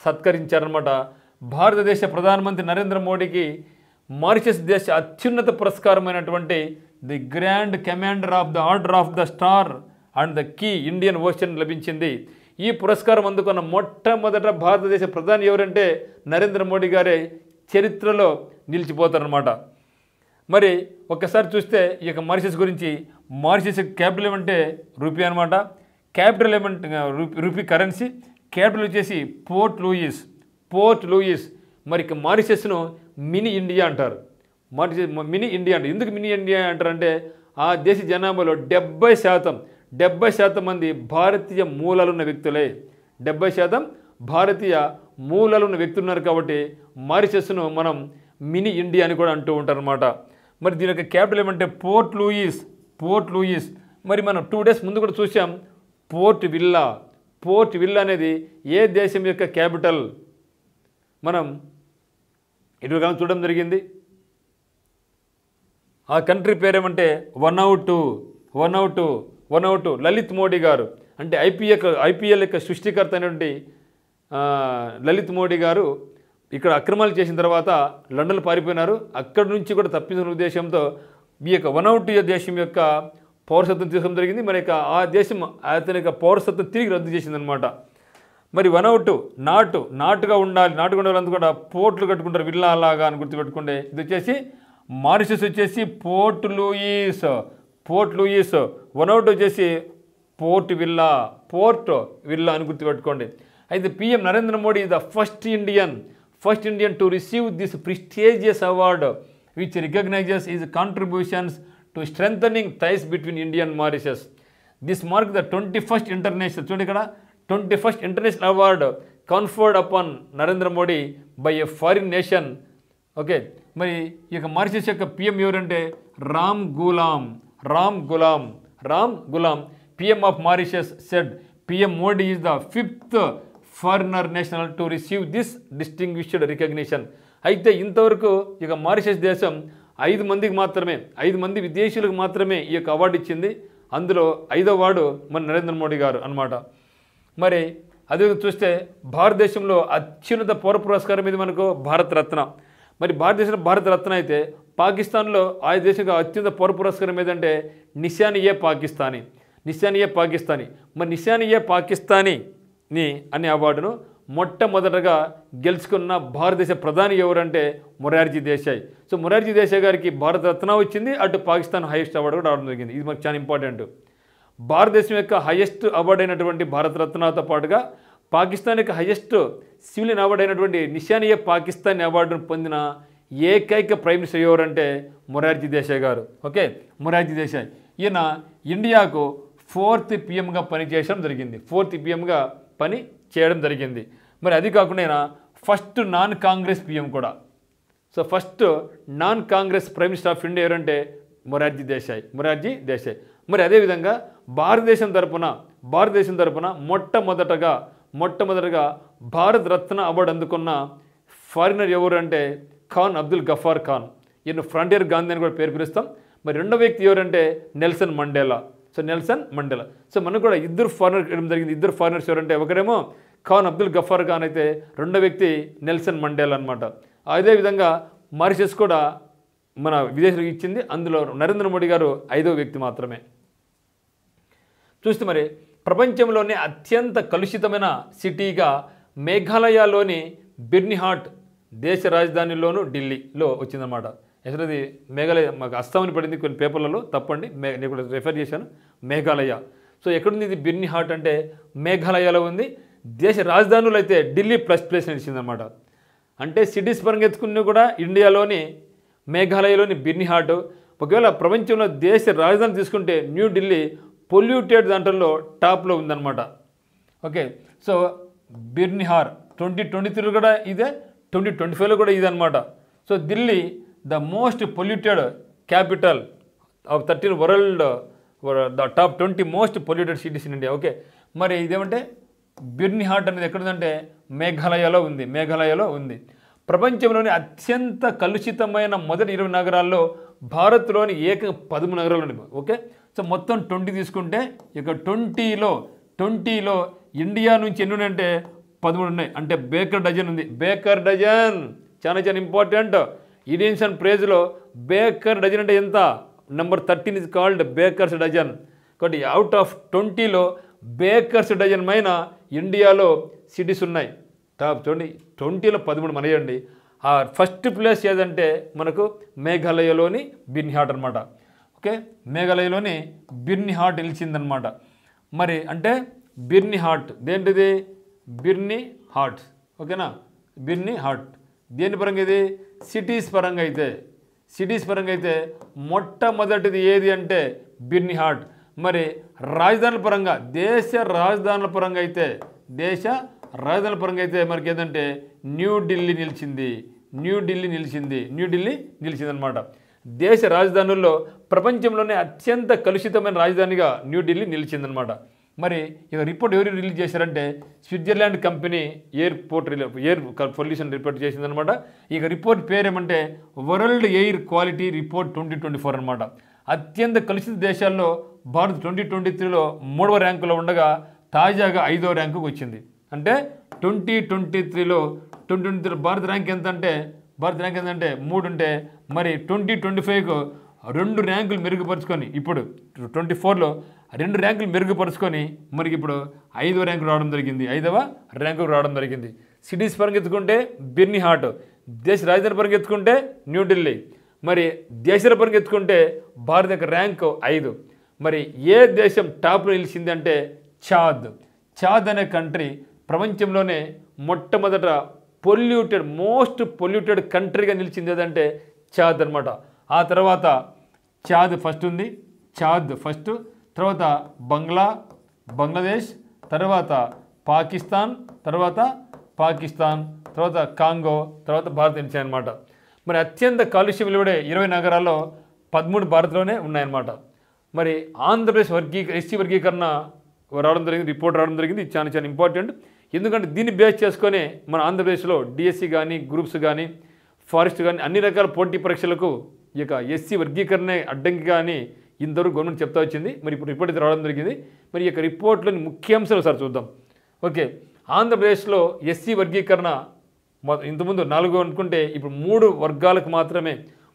సత్కరించారనమాట. భారతదేశ ప్రధానమంత్రి నరేంద్ర మోడీకి మారిషస్ దేశ అత్యున్నత పురస్కారమైనటువంటి the grand commander of the order of the star and the key Indian Ocean లభించింది. ఈ పురస్కారం అందుకున్న మొట్టమొదట భారతదేశ ప్రధాని ఎవరంటే నరేంద్ర మోడీ గారే చరిత్రలో నిలిచిపోతారనమాట. మరి ఒక్కసారి చూస్తే ఈ యొక్క మారిషస్ గురించి, మారిషస్ క్యాపిటల్ ఏమంటే రూపీ అనమాట. క్యాపిటల్ ఏమంటే రూపీ కరెన్సీ, క్యాపిటల్ వచ్చేసి పోర్ట్ లూయిస్. మరి మారిషస్ను మినీ ఇండియా అంటారు. మినీ ఇండియా అంటే ఎందుకు మినీ ఇండియా అంటారంటే ఆ దేశ జనాభాలో 70% మంది భారతీయ మూలాలున్న వ్యక్తులే. 70% భారతీయ మూలాలున్న వ్యక్తులు ఉన్నారు కాబట్టి మారిషస్ను మనం మినీ ఇండియా అని కూడా అంటూ ఉంటారనమాట. మరి దీని యొక్క క్యాపిటల్ ఏమంటే పోర్ట్ లూయిస్. మరి మనం 2 days ముందు కూడా చూసాం పోర్ట్ విల్లా అనేది ఏ దేశం యొక్క క్యాపిటల్ మనం ఇటీవల చూడడం జరిగింది. ఆ కంట్రీ పేరేమంటే వన్ అవుట్ లలిత్ మోడీ గారు, అంటే ఐపీఎల్ యొక్క సృష్టికర్త అయినటువంటి లలిత్ మోడీ గారు ఇక్కడ అక్రమాలు చేసిన తర్వాత లండన్ పారిపోయినారు. అక్కడి నుంచి కూడా తప్పించిన ఉద్దేశంతో ఈ యొక్క వన్ అవుట్ దేశం యొక్క పౌరసత్వం తీసుకోవడం జరిగింది. మరి ఆ దేశం అతని యొక్క పౌరసత్వం తిరిగి రద్దు చేసిందనమాట. మరి వన్ అవుట్ నాటుగా ఉండాలంతా కూడా పోర్ట్లు కట్టుకుంటారు విల్లా లాగా అని గుర్తుపెట్టుకుంటే. ఇది వచ్చేసి మారిషస్ వచ్చేసి పోర్ట్ లూయిస్, వన్ అవుట్ వచ్చేసి పోర్ట్ విల్లా అని గుర్తుపెట్టుకోండి. అయితే PM Narendra Modi the first Indian to receive this prestigious award which recognises his contributions to strengthening ties between India and Mauritius. This mark the 21st international, చూడండి ఇక్కడ 21st international award conferred upon Narendra Modi by a foreign nation. Okay, మరి ఈ యొక్క Mauritius యొక్క PM ఎవరంటే Ramgoolam. PM of Mauritius said PM Modi is the 5th foreigner national to receive this distinguished recognition. అయితే ఇంతవరకు ఈ యొక్క మారిషస్ దేశం 5 మంది విదేశీయులకు మాత్రమే ఈ యొక్క అవార్డు ఇచ్చింది. అందులో 5వ వార్డు మన నరేంద్ర మోడీ గారు అన్నమాట. మరి అదే చూస్తే భారతదేశంలో అత్యున్నత పౌర పురస్కారం ఇది మనకు భారతరత్న. మరి భారతదేశంలో భారతరత్న అయితే పాకిస్తాన్లో ఆ దేశం అత్యున్నత పౌర పురస్కారం ఏదంటే నిషాన్-ఏ పాకిస్తానీ. మరి నిషాన్-ఏ పాకిస్తానీ అనే అవార్డును మొట్టమొదటగా గెలుచుకున్న భారతదేశ ప్రధాని ఎవరంటే మొరార్జీ దేశాయ్. సో మొరార్జీ దేశాయ్ గారికి భారతరత్న వచ్చింది, అటు పాకిస్తాన్ హైయెస్ట్ అవార్డు కూడా రావడం జరిగింది. ఇది మనకు చాలా ఇంపార్టెంట్. భారతదేశం యొక్క హైయెస్ట్ అవార్డు అయినటువంటి భారతరత్నతో పాటుగా పాకిస్తాన్ యొక్క హైయెస్ట్ సివిలియన్ అవార్డు అయినటువంటి నిషాన్-ఏ పాకిస్తాన్ అవార్డును పొందిన ఏకైక ప్రైమ్ మినిస్టర్ ఎవరంటే మొరార్జీ దేశాయ్ గారు. ఓకే, మొరార్జీ దేశాయ్ ఈయన ఇండియాకు 4th PM పనిచేయడం జరిగింది. 4th PM పని చేయడం జరిగింది. మరి అది కాకుండా ఆయన ఫస్ట్ నాన్ కాంగ్రెస్ PM కూడా. So first non Congress prime minister of India ఎవరంటే మొరార్జీ దేశాయ్. మరి అదేవిధంగా భారతదేశం తరపున మొట్టమొదటగా భారత్ రత్న అవార్డు అందుకున్న ఫారినర్ ఎవరు అంటే ఖాన్ అబ్దుల్ గఫార్ ఖాన్. ఈయన ఫ్రంటియర్ గాంధీ అని కూడా పేరు పిలుస్తాం. మరి రెండో వ్యక్తి ఎవరంటే నెల్సన్ మండేలా. సో మనకు కూడా ఇద్దరు ఫారినర్ ఇవ్వడం జరిగింది. ఇద్దరు ఫారినర్స్ ఎవరంటే ఒకరేమో ఖాన్ అబ్దుల్ గఫార్ ఖాన్ అయితే రెండో వ్యక్తి నెల్సన్ మండేలా అనమాట. అదేవిధంగా మారిషస్ కూడా మన విదేశాలకు ఇచ్చింది. అందులో నరేంద్ర మోడీ గారు 5వ వ్యక్తి మాత్రమే. చూస్తే మరి ప్రపంచంలోనే అత్యంత కలుషితమైన సిటీగా మేఘాలయలోని బిర్నిహాట్ దేశ రాజధానిలోను ఢిల్లీలో వచ్చిందన్నమాట. యాక్చువల్లీ అది మేఘాలయ మాకు అస్సామని పడింది కొన్ని పేపర్లలో, తప్పండి. నేను కూడా రెఫర్ చేశాను మేఘాలయ. సో ఎక్కడుంది ఇది? బిర్నిహాట్ అంటే మేఘాలయలో ఉంది. దేశ రాజధానులు అయితే ఢిల్లీ ప్లేస్ నిలిచిందన్నమాట. అంటే సిటీస్ పరంగా ఎత్తుకున్నా కూడా ఇండియాలోని మేఘాలయలోని బిర్నిహాట్. ఒకవేళ ప్రపంచంలో దేశ రాజధాని తీసుకుంటే న్యూఢిల్లీ పొల్యూటెడ్ దాంట్లో టాప్లో ఉందన్నమాట. ఓకే, సో బిర్నిహార్ 2023 కూడా ఇదే, 2025లో కూడా ఇదే అనమాట. So Delhi the most polluted capital of 13 world the top 20 most polluted cities in India. Okay, మరి ఇదేమంటే బిర్నిహాట్ అనేది ఎక్కడుందంటే మేఘాలయలో ఉంది. ప్రపంచంలోని అత్యంత కలుషితమైన మొదటి 20 నగరాల్లో భారత్లోని 13 నగరాలు ఉన్నాయి. ఓకే, సో మొత్తం 20 తీసుకుంటే ఇక 20లో ఇండియా నుంచి ఎన్ని ఉన్నాయంటే 13 ఉన్నాయి. అంటే బేకర్ డజన్ ఉంది. చాలా ఇంపార్టెంట్. ఇండియన్స్ అండ్ ప్రైజ్లో బేకర్ డజన్ అంటే ఎంత? Number 13 is called baker's dozen. కాబట్టి అవుట్ ఆఫ్ 20లో బేకర్స్ డజన్ పైన ఇండియాలో సిటీస్ ఉన్నాయి. టాప్ 20లో 13 మనయండి. ఆ ఫస్ట్ ప్లేస్ ఏదంటే మనకు మేఘాలయలోని బిర్నిహాట్ అనమాట. ఓకే, మేఘాలయలోని బిర్నిహాట్ నిలిచిందనమాట. మరి అంటే బిర్నిహాట్ దేంటిది? బిర్నిహాట్. ఓకేనా, బిర్నిహాట్ దేని పరంగా ఇది? సిటీస్ పరంగా అయితే మొట్టమొదటిది ఏది అంటే బిర్నిహాట్. మరి రాజధానుల పరంగా దేశ రాజధానుల పరంగా అయితే మనకి ఏంటంటే న్యూఢిల్లీ నిలిచింది అనమాట. దేశ రాజధానుల్లో ప్రపంచంలోనే అత్యంత కలుషితమైన రాజధానిగా న్యూఢిల్లీ నిలిచిందనమాట. మరి ఇక రిపోర్ట్ ఎవరు రిలీజ్ చేశారంటే Switzerland company air pollution report చేసిందనమాట. ఇక రిపోర్ట్ పేరేమంటే వరల్డ్ ఎయిర్ క్వాలిటీ రిపోర్ట్ 2024 అనమాట. అత్యంత కలుషిత దేశాల్లో భారత్ 2023లో 3వ ర్యాంకులో ఉండగా తాజాగా 5వ ర్యాంకుకు వచ్చింది. అంటే 2023లో భారత్ ర్యాంక్ ఎంత అంటే 3 ఉంటే మరి 2025కు 2 ర్యాంకులు మెరుగుపరుచుకొని ఇప్పుడు 24లో 2 ర్యాంకులు మెరుగుపరుచుకొని మనకి ఇప్పుడు 5వ ర్యాంకు రావడం జరిగింది. సిటీస్ పరంగా ఎత్తుకుంటే బిర్నిహాట్, దేశ రాజధాని పరంగా ఎత్తుకుంటే న్యూఢిల్లీ, మరి దేశాల పరంగా ఎత్తుకుంటే భారత్ యొక్క ర్యాంకు 5. మరి ఏ దేశం టాప్లో నిలిచింది అంటే చాద్ అనే కంట్రీ ప్రపంచంలోనే మొట్టమొదట మోస్ట్ పొల్యూటెడ్ కంట్రీగా నిలిచింది ఏదంటే చాద్ అనమాట. ఆ తర్వాత చాద్ ఫస్ట్ తర్వాత బంగ్లాదేశ్, తర్వాత పాకిస్తాన్, తర్వాత కాంగో, తర్వాత భారత్ నిలిచాయన్నమాట. మరి అత్యంత కాలుష్యం వెలువడే 20 నగరాల్లో 13 భారత్లోనే ఉన్నాయన్నమాట. మరి ఆంధ్రప్రదేశ్ ఎస్సీ వర్గీకరణ రిపోర్ట్ రావడం జరిగింది. చాలా ఇంపార్టెంట్. ఎందుకంటే దీన్ని బేస్ చేసుకొని మన ఆంధ్రప్రదేశ్లో డిఎస్సి కానీ, గ్రూప్స్ కానీ, ఫారెస్ట్ కానీ అన్ని రకాల పోటీ పరీక్షలకు ఈ యొక్క ఎస్సీ వర్గీకరణే అడ్డంకి కానీ ఇంతవరకు గవర్నమెంట్ చెప్తా వచ్చింది. మరి ఇప్పుడు రిపోర్ట్ రావడం జరిగింది. మరి ఈ యొక్క రిపోర్ట్లోని ముఖ్యాంశాలు ఒకసారి చూద్దాం. ఓకే, ఆంధ్రప్రదేశ్లో ఎస్సీ వర్గీకరణ ఇంతకుముందు 4 అనుకుంటే ఇప్పుడు 3 వర్గాలకు మాత్రమే,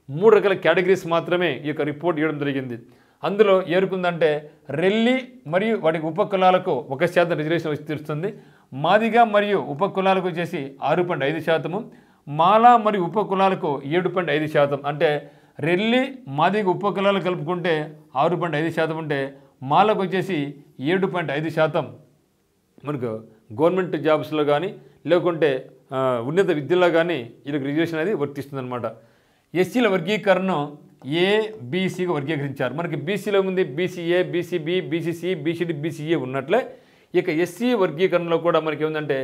3 రకాల కేటగిరీస్ మాత్రమే ఈ యొక్క రిపోర్ట్ ఇవ్వడం జరిగింది. అందులో ఏరుకుందంటే రెల్లి మరియు వాటి ఉపకులాలకు 1% రిజర్వేషన్ తీరుస్తుంది. మాదిగ మరియు ఉపకులాలకు వచ్చేసి 6.5%, మాలా మరియు ఉపకులాలకు 7.5%. అంటే రెల్లి మాదిగ ఉపకులాలు కలుపుకుంటే 6.5% ఉంటే మాలకు వచ్చేసి 7.5% మనకు గవర్నమెంట్ జాబ్స్లో కానీ లేకుంటే ఉన్నత విద్యలో కానీ వీళ్ళకి రిజర్వేషన్ అనేది వర్తిస్తుంది అనమాట. ఎస్సీల వర్గీకరణను ఏబీసీగా వర్గీకరించారు. మనకి బీసీలో ఉంది BCA, BCB, BCC, BCD, BCA ఉన్నట్లే ఇక ఎస్సీ వర్గీకరణలో కూడా మనకి ఏముందంటే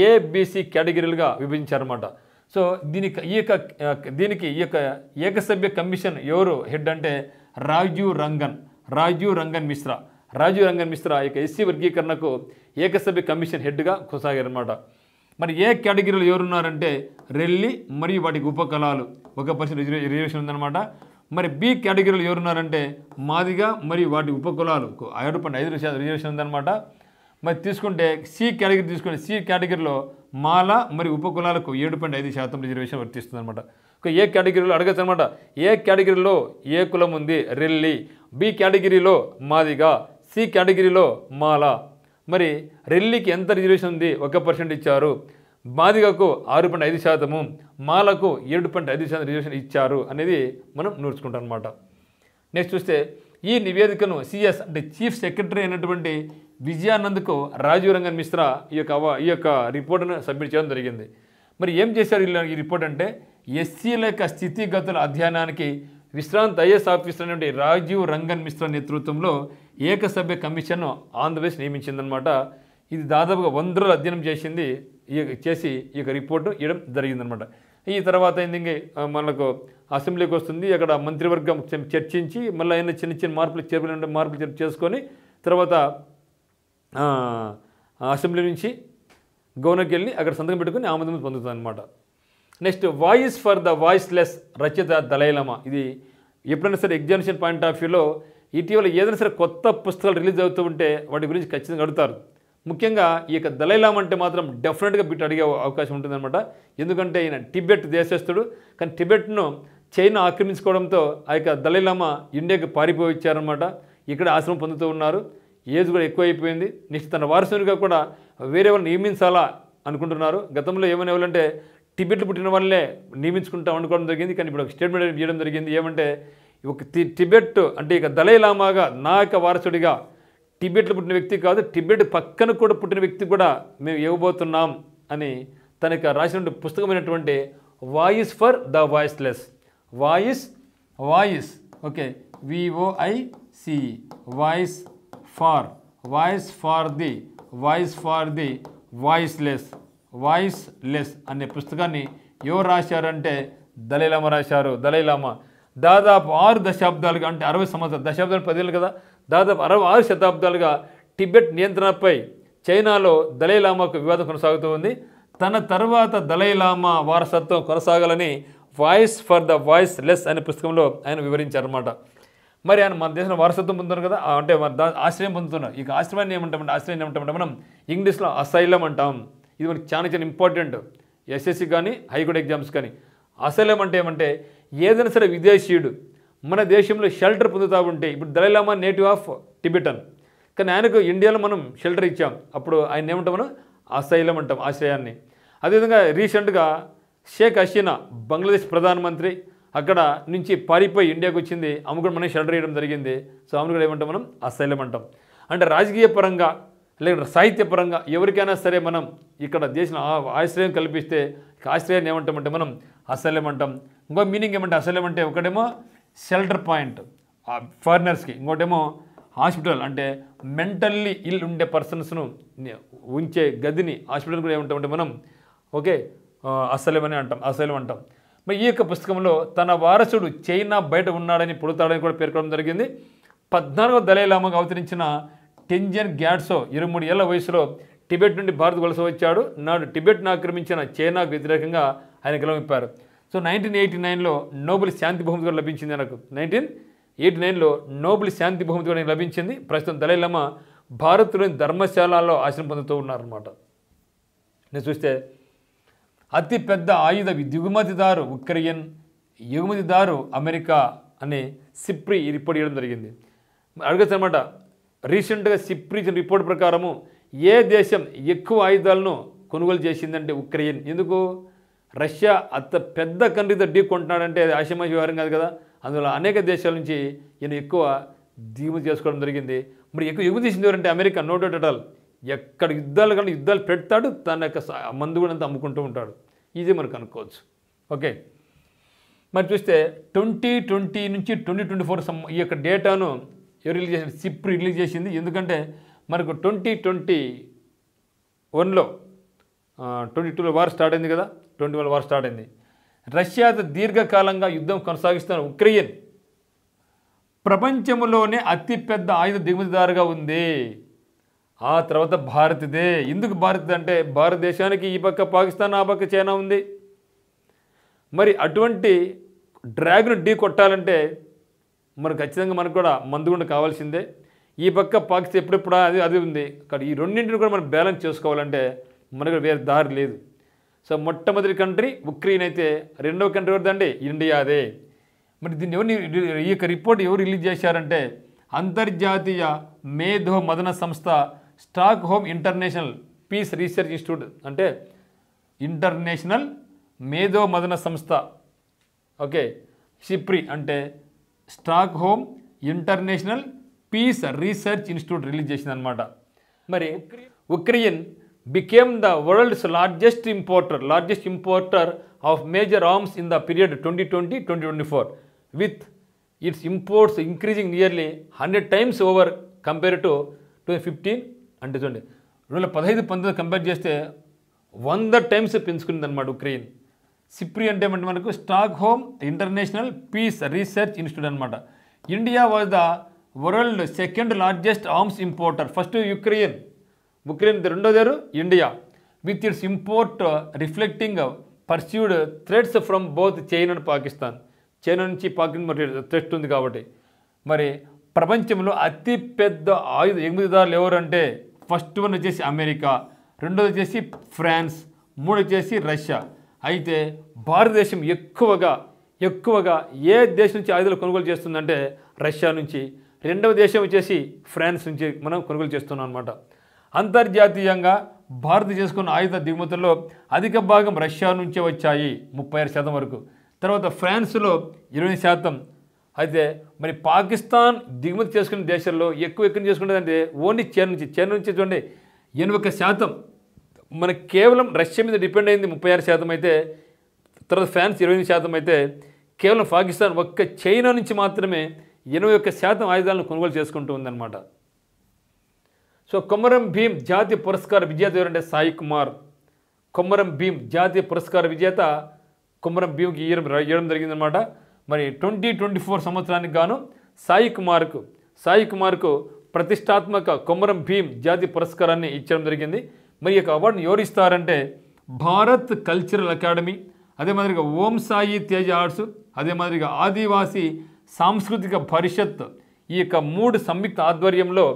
ఏబీసీ కేటగిరీలుగా విభజించారన్నమాట. సో దీనికి ఈ యొక్క ఏకసభ్య కమిషన్ ఎవరు హెడ్ అంటే రాజీవ్ రంగన్ మిశ్రా ఇక ఎస్సీ వర్గీకరణకు ఏకసభ్య కమిషన్ హెడ్గా కొనసాగారన్నమాట. మరి ఏ కేటగిరీలో ఎవరున్నారంటే రెల్లి మరియు వాటికి ఉపకులాలు 1% రిజర్వేషన్ ఉందన్నమాట. మరి బి కేటగిరీలో ఎవరున్నారంటే మాదిగ మరియు వాటి ఉపకులాలు 6.5% రిజర్వేషన్ ఉందన్నమాట. మరి తీసుకుంటే సి కేటగిరీలో మాల మరియు ఉపకులాలకు 7.5% రిజర్వేషన్ వర్తిస్తుంది అనమాట. ఏ కేటగిరీలో అడగచ్చు అనమాట. ఏ కేటగిరీలో ఏ కులం ఉంది రెల్లి, బి కేటగిరీలో మాదిగ, సి కేటగిరీలో మాల. మరి రెల్లికి ఎంత రిజర్వేషన్ ఉంది 1% ఇచ్చారు, మాదిగకు 6.5%, మాలకు 7.5% రిజర్వేషన్ ఇచ్చారు అనేది మనం నేర్చుకుంటాం అనమాట. నెక్స్ట్ చూస్తే ఈ నివేదికను సిఎస్ అంటే చీఫ్ సెక్రటరీ అయినటువంటి విజయానంద్కు రాజీవ్ రంగన్ మిశ్రా ఈ యొక్క రిపోర్టును సబ్మిట్ చేయడం జరిగింది. మరి ఏం చేశారు ఈ రిపోర్ట్ అంటే ఎస్సీల యొక్క స్థితిగతుల అధ్యయనానికి విశ్రాంత ఐఏఎస్ ఆఫీసర్ అయినటువంటి రాజీవ్ రంగన్ మిశ్రా నేతృత్వంలో ఏకసభ్య కమిషన్ను ఆంధ్రప్రదేశ్ నియమించిందనమాట. ఇది దాదాపుగా 100 రోజులు అధ్యయనం చేసి ఈ యొక్క రిపోర్టు ఇవ్వడం జరిగిందనమాట. ఈ తర్వాత ఏంది మనకు అసెంబ్లీకి వస్తుంది, అక్కడ మంత్రివర్గం చర్చించి మళ్ళీ అయినా చిన్న మార్పులు చేసుకొని తర్వాత అసెంబ్లీ నుంచి గవర్నర్కి వెళ్ళి అక్కడ సంతకం పెట్టుకుని ఆమోదం పొందుతుంది అనమాట. Next voice for the voiceless రచయిత దలైలామా. ఇది ఎప్పుడైనా సరే ఎగ్జామినేషన్ పాయింట్ ఆఫ్ వ్యూలో ఇటీవల ఏదైనా సరే కొత్త పుస్తకాలు రిలీజ్ అవుతూ ఉంటే వాటి గురించి ఖచ్చితంగా అడుగుతారు. ముఖ్యంగా ఈ యొక్క దలైలామా అంటే మాత్రం డెఫినెట్గా బిట్ అడిగే అవకాశం ఉంటుందన్నమాట. ఎందుకంటే ఈయన టిబెట్ దేశస్థుడు, కానీ టిబెట్ను చైనా ఆక్రమించుకోవడంతో ఆ యొక్క దలైలామా ఇండియాకి పారిపోయి వచ్చారనమాట. ఇక్కడ ఆశ్రమం పొందుతూ ఉన్నారు, ఏజ్ కూడా ఎక్కువ అయిపోయింది. నెక్స్ట్ తన వారసునిగా కూడా వేరే వాళ్ళని నియమించాలా అనుకుంటున్నారు. గతంలో ఏమైనా ఎవరంటే టిబెట్లు పుట్టిన వాళ్ళే అనుకోవడం జరిగింది, కానీ ఇప్పుడు ఒక స్టేట్మెంట్ చేయడం జరిగింది. ఏమంటే ఒక టిబెట్ అంటే ఇక దలైలామాగా నా యొక్క వారసుడిగా టిబెట్లో పుట్టిన వ్యక్తి కాదు, టిబెట్ పక్కన కూడా పుట్టిన వ్యక్తి కూడా మేము ఇవ్వబోతున్నాం అని తన యొక్క రాసిన పుస్తకమైనటువంటి voice for the voiceless, voice okay VOICE voice for the voiceless అనే పుస్తకాన్ని ఎవరు రాశారంటే దలైలామా రాశారు. దలైలామా దాదాపు 6 దశాబ్దాలుగా అంటే 60 సంవత్సరాలు, దశాబ్దాలు 10 ఏళ్ళు కదా, దాదాపు 6 శతాబ్దాలుగా టిబెట్ నియంత్రణపై చైనాలో దలైలామాకు వివాదం కొనసాగుతూ ఉంది. తన తర్వాత దలైలామా వారసత్వం కొనసాగాలని వాయిస్ ఫర్ ద వాయిస్లెస్ అనే పుస్తకంలో ఆయన వివరించారన్నమాట. మరి ఆయన మన దేశంలో వారసత్వం పొందుతున్నారు కదా, అంటే ఆశ్రయం పొందుతున్నారు. ఇక ఆశ్రయాన్ని ఏమంటామంటే మనం ఇంగ్లీష్లో అసైలం అంటాం. ఇది మనకి చాలా ఇంపార్టెంట్ ఎస్ఎస్సి కానీ హైకోర్టు ఎగ్జామ్స్ కానీ. అసైలం అంటే ఏమంటే ఏదైనా సరే విదేశీయుడు మన దేశంలో షెల్టర్ పొందుతూ ఉంటే, ఇప్పుడు దలైలామా నేటివ్ ఆఫ్ టిబెటన్, కానీ ఆయనకు ఇండియాలో మనం షెల్టర్ ఇచ్చాం, అప్పుడు ఆయన ఏమంటాం మనం అసైలం అంటాం ఆశ్రయాన్ని. అదేవిధంగా రీసెంట్గా షేక్ హసీనా బంగ్లాదేశ్ ప్రధానమంత్రి అక్కడ నుంచి పారిపోయి ఇండియాకి వచ్చింది, ఆమె కూడా మనం షెల్టర్ ఇవ్వడం జరిగింది. సో ఆమెను కూడా ఏమంటాం మనం అసైలం అంటాం. అంటే రాజకీయ పరంగా లేకపోతే సాహిత్యపరంగా ఎవరికైనా సరే మనం ఇక్కడ దేశంలో ఆశ్రయం కల్పిస్తే ఆశ్రయాన్ని ఏమంటామంటే మనం అసైలం అంటాం. ఇంకో మీనింగ్ ఏమంటే అసైలం అంటే ఒకటేమో షెల్టర్ పాయింట్ ఫారినర్స్కి, ఇంకోటేమో హాస్పిటల్ అంటే మెంటల్లీ ఇల్ ఉండే పర్సన్స్ను ఉంచే గదిని హాస్పిటల్ కూడా ఏమంటామంటే మనం అసైలం అంటాం. మరి ఈ యొక్క పుస్తకంలో తన వారసుడు చైనా బయట ఉన్నాడని పుడతాడని కూడా పేర్కొనడం జరిగింది. 14వ దలైలామాగా అవతరించిన టెంజిన్ గ్యాడ్సో 23 ఏళ్ల వయసులో టిబెట్ నుండి భారత్ వలస వచ్చాడు. నాడు టిబెట్ను ఆక్రమించిన చైనాకు వ్యతిరేకంగా ఆయన గెలవింపారు. సో 1989లో నోబెల్ శాంతి బహుమతి కూడా లభించింది ఆయనకు. 1989లో నోబెల్ శాంతి బహుమతి కూడా లభించింది. ప్రస్తుతం దలైలామా భారత్లోని ధర్మశాలలో ఆశ్రయం పొందుతూ ఉన్నారన్నమాట. నేను చూస్తే అతిపెద్ద ఆయుధ దిగుమతిదారు ఉక్రెయిన్, ఎగుమతిదారు అమెరికా అనే సిప్రి ఈ రిపోర్ట్ ఇవ్వడం జరిగింది. అడగచ్చు అనమాట, రీసెంట్గా సిప్రి ఇచ్చిన రిపోర్ట్ ప్రకారము ఏ దేశం ఎక్కువ ఆయుధాలను కొనుగోలు చేసిందంటే ఉక్రెయిన్. ఎందుకు? రష్యా అంత పెద్ద కంట్రీతో ఢీ కొంటున్నాడంటే అది ఆషమాషి వ్యవహారం కాదు కదా. అందువల్ల అనేక దేశాల నుంచి ఈయన ఎక్కువ దిగుమతి చేసుకోవడం జరిగింది. మరి ఎక్కువ ఎగుమతి చేసింది ఎవరంటే America. No doubt at all. ఎక్కడ యుద్ధాలు పెడతాడు, తన యొక్క మందు కూడా అంతా అమ్ముకుంటూ ఉంటాడు. ఇది మనకు అనుకోవచ్చు. ఓకే, మరి చూస్తే 2020 నుంచి 2024 ఈ యొక్క డేటాను ఎవరు రిలీజ్ చేసింది? సిప్ రిలీజ్ చేసింది. ఎందుకంటే మనకు 2021లో 22లో వార్ స్టార్ట్ అయింది కదా, 21 వార్ స్టార్ట్ అయింది. రష్యాతో దీర్ఘకాలంగా యుద్ధం కొనసాగిస్తున్న ఉక్రెయిన్ ప్రపంచంలోనే అతిపెద్ద ఆయుధ దిగుమతిదారుగా ఉంది. ఆ తర్వాత భారత్దే. ఎందుకు భారత్ అంటే భారతదేశానికి ఈ పక్క పాకిస్తాన్, ఆ పక్క చైనా ఉంది. మరి అటువంటి డ్రాగ్ను ఢీ కొట్టాలంటే మరి ఖచ్చితంగా మనకు కూడా మందుగుండ కావాల్సిందే. ఈ పక్క పాకిస్తాన్ ఎప్పుడెప్పుడు అది ఉంది. కానీ ఈ రెండింటిని కూడా మనం బ్యాలెన్స్ చేసుకోవాలంటే మనకు వేరే దారి లేదు. సో మొట్టమొదటి కంట్రీ ఉక్రెయిన్ అయితే, రెండవ కంట్రీ ఎవరిదండి? ఇండియాదే. మరి దీన్ని ఈ యొక్క రిపోర్ట్ ఎవరు రిలీజ్ చేశారంటే అంతర్జాతీయ మేధో మదన సంస్థ Stockholm International Peace Research Institute, అంటే ఇంటర్నేషనల్ మేధో మదన సంస్థ, ఓకే, సిప్రి అంటే Stockholm International Peace Research Institute release చేసిందనమాట. మరి Ukraine became the world's largest importer of major arms in the period 2020-2024, with its imports increasing nearly 100 times over compared to 2015. అంటే చూడండి 2015-19 compare చేస్తే 100 times పెంచుకుంది అనమాట Ukraine. SIPRI అంటే మనకు Stockholm International Peace Research Institute అనమాట. India was the world second largest arms importer. First Ukraine, Ukraine రెండోదారు India. With its import reflecting perceived threats from both China and Pakistan. China నుంచి పాకిస్తాన్ మరి threat ఉంది కాబట్టి. మరి ప్రపంచంలో అతిపెద్ద ఆయుధ ఎగుమతిదారులు ఎవరంటే ఫస్ట్ వన్ వచ్చేసి అమెరికా, రెండోది వచ్చేసి ఫ్రాన్స్, మూడు వచ్చేసి రష్యా. అయితే భారతదేశం ఎక్కువగా ఏ దేశం నుంచి ఆయుధాలు కొనుగోలు చేస్తుందంటే రష్యా నుంచి, రెండవ దేశం వచ్చేసి ఫ్రాన్స్ నుంచి మనం కొనుగోలు చేస్తున్నాం అనమాట. అంతర్జాతీయంగా భారత్ చేసుకున్న ఆయుధ దిగుమతుల్లో అధిక భాగం రష్యా నుంచే వచ్చాయి 36% వరకు. తర్వాత ఫ్రాన్స్లో 20%. అయితే మరి పాకిస్తాన్ దిగుమతి చేసుకునే దేశాల్లో ఎక్కువ చేసుకునేదంటే ఓన్లీ చైనా నుంచి చూడండి 81%. మనకి కేవలం రష్యా మీద డిపెండ్ అయింది 36% అయితే, తర్వాత ఫ్రాన్స్ 28% అయితే, కేవలం పాకిస్తాన్ ఒక్క చైనా నుంచి మాత్రమే 81% ఆయుధాలను కొనుగోలు చేసుకుంటూ ఉందన్నమాట. సో కొమరం భీం జాతీయ పురస్కార విజేత ఎవరంటే సాయి కుమార్. కొమరం భీం జాతీయ పురస్కార విజేత కొమరం భీంకి ఇవ్వడం జరిగిందనమాట. మరి 2024 సంవత్సరానికి గాను సాయి కుమార్కు ప్రతిష్టాత్మక కొమరం భీం జాతీయ పురస్కారాన్ని ఇచ్చడం జరిగింది. మరి ఈ యొక్క అవార్డుని ఎవరు ఇస్తారంటే భారత్ కల్చరల్ అకాడమీ, అదే మాదిరిగా ఓం సాయి తేజ ఆర్ట్స్, అదే మాదిరిగా ఆదివాసీ సాంస్కృతిక పరిషత్, ఈ యొక్క 3 సంయుక్త ఆధ్వర్యంలో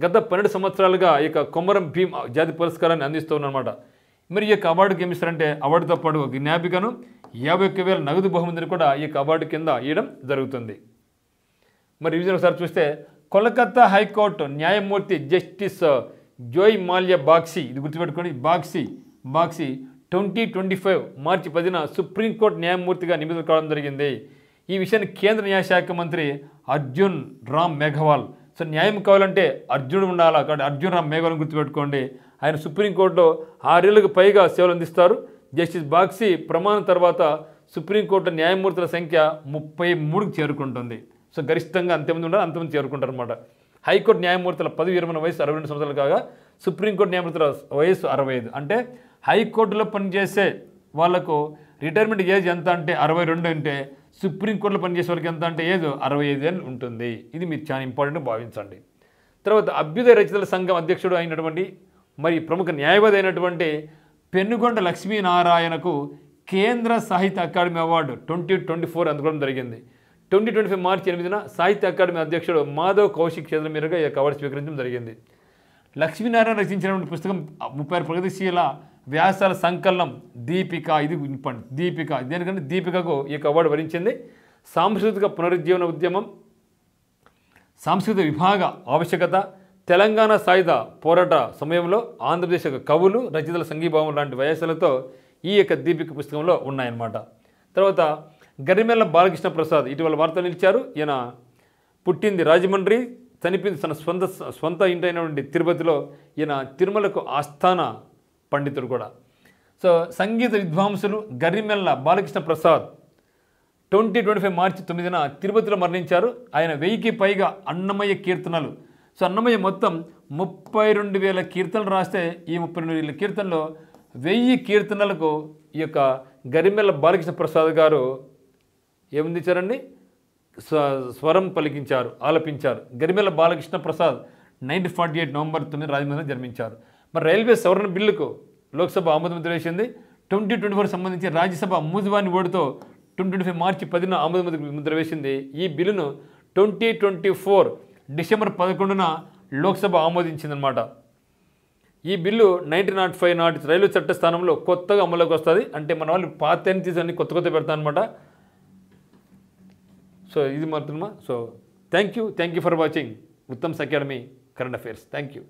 గత 12 సంవత్సరాలుగా ఈ యొక్క కొమరం భీం జాతీయ పురస్కారాన్ని అందిస్తున్నారన్నమాట. మరి ఈ యొక్క అవార్డుకి ఏమి ఇస్తారంటే అవార్డుతో పాటు ఒక జ్ఞాపికను 51,000 నగదు బహుమతిని కూడా ఈ యొక్క అవార్డు కింద ఇవ్వడం జరుగుతుంది. మరి రివిజన్ ఒకసారి చూస్తే కోల్కతా హైకోర్టు న్యాయమూర్తి జస్టిస్ జోయ్ మాల్యా బాగ్చి, ఇది గుర్తుపెట్టుకోండి, బాగ్చి 2025 మార్చి 10న సుప్రీంకోర్టు న్యాయమూర్తిగా నియమితులు కావడం జరిగింది. ఈ విషయాన్ని కేంద్ర న్యాయశాఖ మంత్రి అర్జున్ రామ్ మేఘవాల్, సో న్యాయం కావాలంటే అర్జునుడు ఉండాలా కాబట్టి అర్జున్ రామ్ మేఘవాల్ని గుర్తుపెట్టుకోండి. ఆయన సుప్రీంకోర్టులో 6 ఏళ్లకు పైగా సేవలు అందిస్తారు. జస్టిస్ బాగ్చి ప్రమాణం తర్వాత సుప్రీంకోర్టు న్యాయమూర్తుల సంఖ్య 33కి చేరుకుంటుంది. సో గరిష్టంగా అంతమంది ఉండాలి, అంతమంది చేరుకుంటారు అనమాట. హైకోర్టు న్యాయమూర్తుల పదవి విరమణ వయసు 62 సంవత్సరాలు కాగా సుప్రీంకోర్టు న్యాయమూర్తుల వయసు 65. అంటే హైకోర్టులో పనిచేసే వాళ్లకు రిటైర్మెంట్ ఏజ్ ఎంత అంటే 62 అంటే సుప్రీంకోర్టులో పనిచేసే వాళ్ళకి ఎంత అంటే ఏజ్ 65 ఏళ్ళు ఉంటుంది. ఇది మీరు చాలా ఇంపార్టెంట్ భావించండి. తర్వాత అభ్యుదయ రచయితల సంఘం అధ్యక్షుడు అయినటువంటి మరి ప్రముఖ న్యాయవాది అయినటువంటి పెనుగొండ లక్ష్మీనారాయణకు కేంద్ర సాహిత్య అకాడమీ అవార్డు 2024 అందుకోవడం జరిగింది. 2025 మార్చి 8న సాహిత్య అకాడమీ అధ్యక్షుడు మాధవ్ కౌశిక్ చేతుల మీదుగా ఈ అవార్డు స్వీకరించడం జరిగింది. లక్ష్మీనారాయణ రచించినటువంటి పుస్తకం 36 ప్రగతిశీల వ్యాసాల సంకలనం దీపిక, ఇది దీపిక, దేనికంటే దీపికకు ఈ యొక్క అవార్డు వరించింది. సాంస్కృతిక పునరుజ్జీవన ఉద్యమం, సాంస్కృతిక విభాగ ఆవశ్యకత, తెలంగాణ సాయుధ పోరాట సమయంలో ఆంధ్రప్రదేశ్ కవులు రచయితల సంఘీభావం లాంటి వ్యాసాలతో ఈ యొక్క దీపిక పుస్తకంలో ఉన్నాయన్నమాట. తర్వాత గరిమెల్ల బాలకృష్ణ ప్రసాద్ ఇటీవల వార్తలు నిలిచారు. ఈయన పుట్టింది రాజమండ్రి, చనిపోయింది తన స్వంత ఇంటైనటువంటి తిరుపతిలో. ఈయన తిరుమలకు ఆస్థాన పండితుడు కూడా. సో సంగీత విద్వాంసులు గరిమెల్ల బాలకృష్ణ ప్రసాద్ 2025 మార్చి 9న తిరుపతిలో మరణించారు. ఆయన 1000కి పైగా అన్నమయ్య కీర్తనలు. సో అన్నమయ్య మొత్తం 32,000 కీర్తనలు రాస్తే ఈ 32,000 కీర్తనలో 1000 కీర్తనలకు ఈ యొక్క గరిమెళ్ళ బాలకృష్ణ ప్రసాద్ గారు ఏమందించారండి, స్వరం పలికించారు, ఆలపించారు. గరిమెళ్ళ బాలకృష్ణ ప్రసాద్ 1948 నవంబర్ 9 రాజమండ్రిలో జన్మించారు. మరి రైల్వే సవరణ బిల్లుకు లోక్సభ ఆమోద ముద్ర వేసింది. 2024 సంబంధించి రాజ్యసభ మూజువాని ఓటుతో 2025 మార్చి 10న ఆమోద ముద్ర వేసింది. ఈ బిల్లును 2024 డిసెంబర్ 11న లోక్సభ ఆమోదించిందనమాట. ఈ బిల్లు 1905 నాటి రైల్వే చట్ట స్థానంలో కొత్తగా అమలులోకి వస్తుంది. అంటే మన వాళ్ళు పాత తీసుకొని కొత్త పెడతారనమాట. సో ఇది మాత్రమా. So thank you for watching Uttam's academy current affairs. Thank you.